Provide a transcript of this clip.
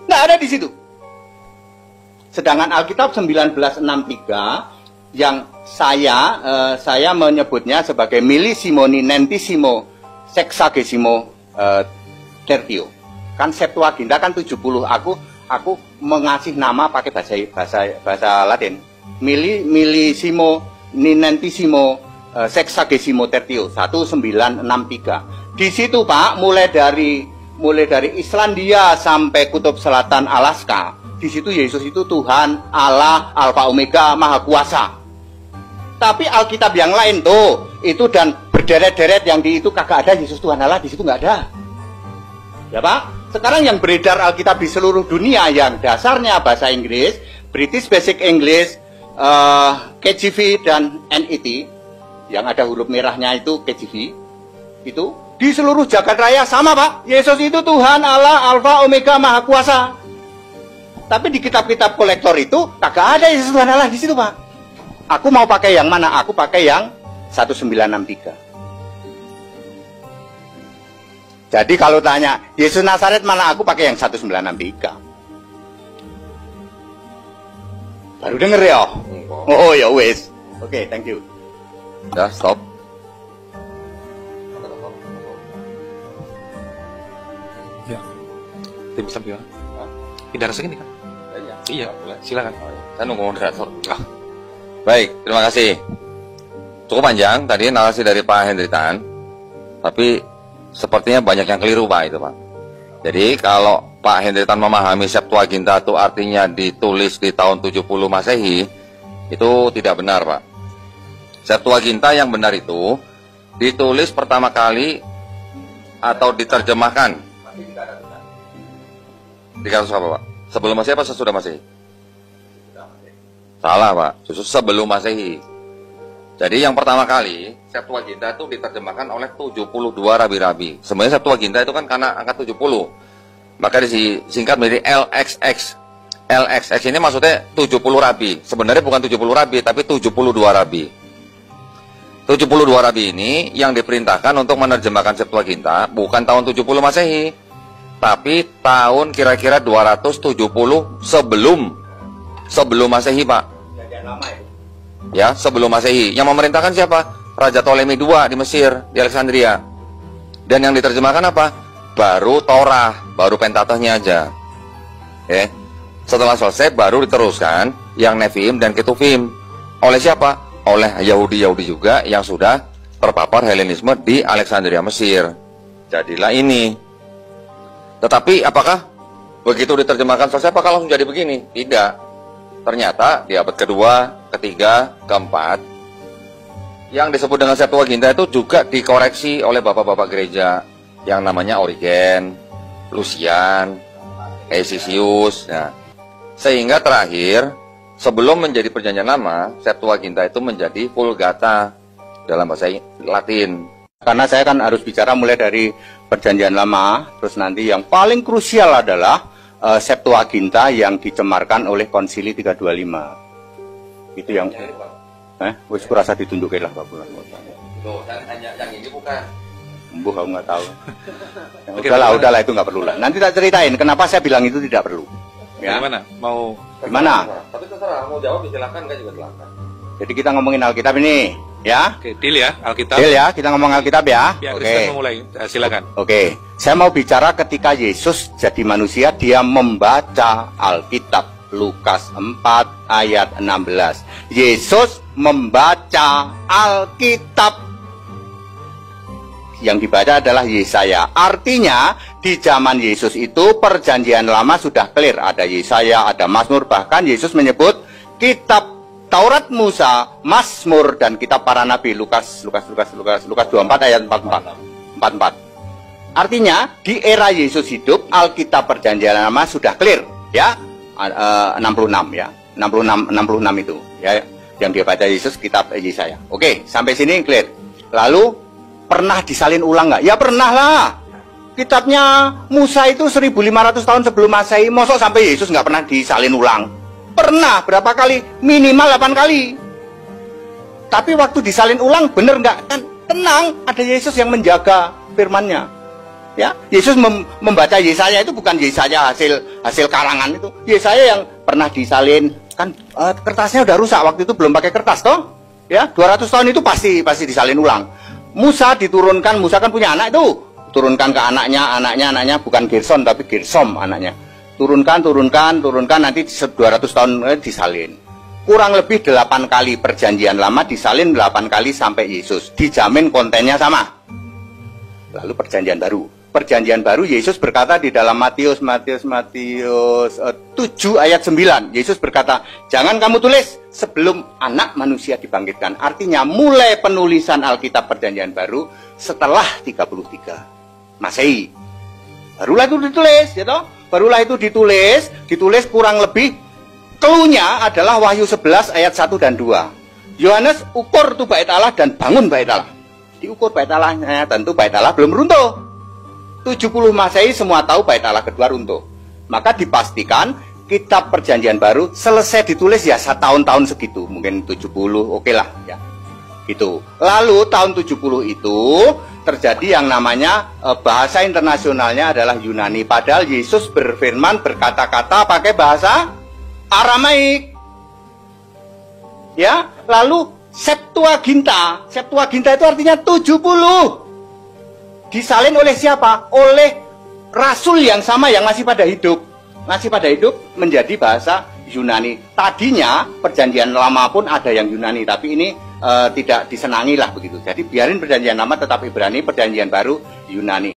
Nggak ada di situ. Sedangkan Alkitab 1963 yang saya menyebutnya sebagai Milli-Simoni Nentissimo Sexagesimo Tertio. Kan Septuaginta kan 70. Aku mengasih nama pakai bahasa Latin. Milli-Simo Nentissimo Sexagesimo Tertio 1963. Di situ Pak, mulai dari Islandia sampai Kutub Selatan Alaska, di situ Yesus itu Tuhan, Allah, Alfa Omega, Maha Kuasa. Tapi Alkitab yang lain tuh, itu dan berderet-deret yang di itu kagak ada Yesus Tuhan Allah, di situ nggak ada. Ya Pak, sekarang yang beredar Alkitab di seluruh dunia yang dasarnya bahasa Inggris, British Basic English, KJV dan NET, yang ada huruf merahnya itu KJV, itu di seluruh jagat raya sama Pak. Yesus itu Tuhan, Allah, Alfa, Omega, Maha Kuasa. Tapi di kitab-kitab kolektor itu kagak ada Yesus Tuhan Allah di situ Pak. Aku mau pakai yang mana? Aku pakai yang 1963. Jadi kalau tanya Yesus Nazaret mana? Aku pakai yang 1963. Baru denger ya? Oh ya wes. Oke, thank you. Ya, stop. Ya. Tim samping. Pindah segini kan? Iya, silakan. Saya nunggu moderator. Baik, terima kasih. Cukup panjang tadi narasi dari Pak Hendry Tan, tapi sepertinya banyak yang keliru Pak itu Pak. Jadi kalau Pak Hendry Tan memahami Septuaginta itu artinya ditulis di tahun 70 Masehi, itu tidak benar Pak. Septuaginta yang benar itu ditulis pertama kali atau diterjemahkan di kasus apa Pak? Sebelum Masehi apa sesudah Masehi? Salah Pak, justru sebelum Masehi. Jadi yang pertama kali Septuaginta itu diterjemahkan oleh 72 rabi-rabi. Sebenarnya Septuaginta itu kan karena angka 70, maka disingkat menjadi LXX. LXX ini maksudnya 70 rabi. Sebenarnya bukan 70 rabi, tapi 72 rabi. 72 rabi ini yang diperintahkan untuk menerjemahkan Septuaginta bukan tahun 70 Masehi, tapi tahun kira-kira 270 sebelum Masehi Pak. Ya, sebelum Masehi. Yang memerintahkan siapa? Raja Ptolemy II di Mesir, di Alexandria. Dan yang diterjemahkan apa? Baru Torah, baru Pentateuchnya aja. Setelah selesai baru diteruskan yang Nevi'im dan Ketuvim. Oleh siapa? Oleh Yahudi-Yahudi juga yang sudah terpapar Helenisme di Alexandria Mesir. Jadilah ini. Tetapi apakah begitu diterjemahkan selesai apakah langsung jadi begini? Tidak. Ternyata di abad kedua, ketiga, keempat, yang disebut dengan Septuaginta itu juga dikoreksi oleh bapak-bapak gereja yang namanya Origen, Lucian, Caesius. Nah, sehingga terakhir, sebelum menjadi Perjanjian Lama, Septuaginta itu menjadi Vulgata dalam bahasa Latin. Karena saya kan harus bicara mulai dari Perjanjian Lama, terus nanti yang paling krusial adalah Septuaginta yang dicemarkan oleh Konsili 325. Itu yang wis kurasa ditunjukin lah Pak Bulan. Loh, saya tanya yang ini bukan. Aku nggak tahu. Udahlah itu nggak perlu lah. Nanti tak ceritain kenapa saya bilang itu tidak perlu. Ya. Gimana? Mau gimana? Tapi terserah, mau jawab silakan, kan juga silakan. Jadi kita ngomongin Alkitab ini, ya? Oke, deal ya, Alkitab. Deal ya, kita ngomong Alkitab ya. Ya, Oke. Mulai. Silakan. Oke. Saya mau bicara ketika Yesus jadi manusia, dia membaca Alkitab. Lukas 4 ayat 16. Yesus membaca Alkitab. Yang dibaca adalah Yesaya. Artinya di zaman Yesus itu Perjanjian Lama sudah clear. Ada Yesaya, ada Mazmur. Bahkan Yesus menyebut kitab Taurat Musa, Mazmur, dan kitab para nabi. Lukas 24 ayat 44. Artinya di era Yesus hidup Alkitab Perjanjian Lama sudah clear ya. 66 ya. 66 itu ya yang dia baca Yesus kitab Yesaya. Oke, sampai sini clear. Lalu pernah disalin ulang nggak? Ya pernah lah. Kitabnya Musa itu 1500 tahun sebelum Masehi, mosok sampai Yesus nggak pernah disalin ulang? Pernah, berapa kali? Minimal 8 kali. Tapi waktu disalin ulang bener nggak? Kan tenang, ada Yesus yang menjaga firman-Nya. Ya, Yesus membaca Yesaya itu bukan Yesaya hasil karangan itu. Yesaya yang pernah disalin, kan kertasnya udah rusak waktu itu, belum pakai kertas toh. Ya, 200 tahun itu pasti disalin ulang. Musa diturunkan, Musa kan punya anak itu, turunkan ke anaknya bukan Gerson tapi Gersom anaknya. Turunkan nanti 200 tahun disalin. Kurang lebih 8 kali perjanjian lama disalin 8 kali sampai Yesus. Dijamin kontennya sama. Lalu perjanjian baru. Perjanjian baru Yesus berkata di dalam Matius 7 ayat 9. Yesus berkata, jangan kamu tulis sebelum anak manusia dibangkitkan. Artinya mulai penulisan Alkitab perjanjian baru setelah 33 Masehi. Barulah itu ditulis, ya toh? Barulah itu ditulis kurang lebih cluenya adalah Wahyu 11 ayat 1 dan 2. Yohanes ukur tuh bait Allah dan bangun bait Allah. Diukur bait Allahnya, tentu bait Allah belum runtuh. 70 Masehi semua tahu bait Allah kedua runtuh. Maka dipastikan kitab perjanjian baru selesai ditulis ya tahun-tahun segitu, mungkin 70, oke lah ya. Gitu. Lalu tahun 70 itu terjadi yang namanya bahasa internasionalnya adalah Yunani. Padahal Yesus berfirman, berkata-kata pakai bahasa Aramaik. Ya, lalu Septuaginta. Septuaginta itu artinya 70. Disalin oleh siapa? Oleh rasul yang sama yang masih pada hidup. Masih pada hidup menjadi bahasa Yunani. Tadinya perjanjian lama pun ada yang Yunani, tapi ini tidak disenangi lah begitu. Jadi biarin perjanjian lama tetap Ibrani, perjanjian baru Yunani.